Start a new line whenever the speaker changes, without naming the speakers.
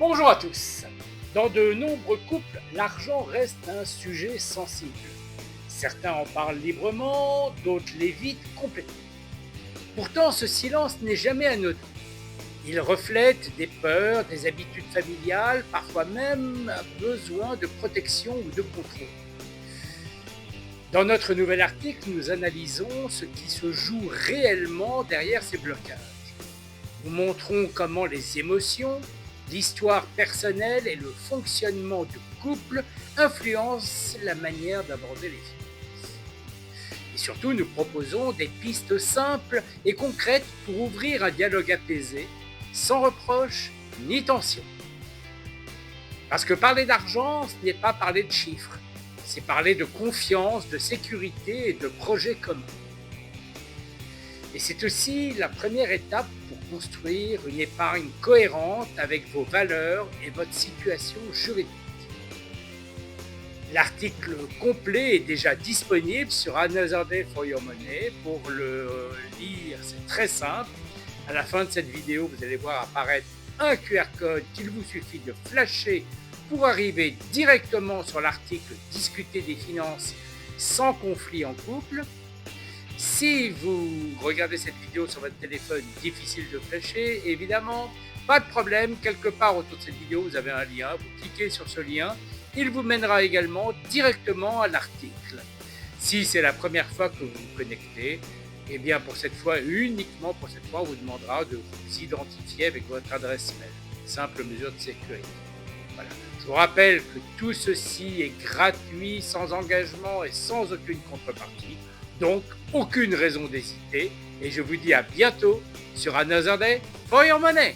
Bonjour à tous. Dans de nombreux couples, l'argent reste un sujet sensible. Certains en parlent librement, d'autres l'évitent complètement. Pourtant, ce silence n'est jamais anodin. Il reflète des peurs, des habitudes familiales, parfois même un besoin de protection ou de contrôle. Dans notre nouvel article, nous analysons ce qui se joue réellement derrière ces blocages. Nous montrons comment les émotions, l'histoire personnelle et le fonctionnement du couple influencent la manière d'aborder les finances. Et surtout, nous proposons des pistes simples et concrètes pour ouvrir un dialogue apaisé, sans reproche ni tension. Parce que parler d'argent, ce n'est pas parler de chiffres, c'est parler de confiance, de sécurité et de projets communs. Et c'est aussi la première étape pour construire une épargne cohérente avec vos valeurs et votre situation juridique. L'article complet est déjà disponible sur Another Day for Your Money. Pour le lire, c'est très simple. À la fin de cette vidéo, vous allez voir apparaître un QR code qu'il vous suffit de flasher pour arriver directement sur l'article Discuter des finances sans conflit en couple. Si vous regardez cette vidéo sur votre téléphone, difficile de flasher, évidemment, pas de problème, quelque part autour de cette vidéo, vous avez un lien, vous cliquez sur ce lien, il vous mènera également directement à l'article. Si c'est la première fois que vous vous connectez, eh bien uniquement pour cette fois, on vous demandera de vous identifier avec votre adresse mail. Simple mesure de sécurité. Voilà. Je vous rappelle que tout ceci est gratuit, sans engagement et sans aucune contrepartie. Donc, aucune raison d'hésiter. Et je vous dis à bientôt sur Another Day for Your Money.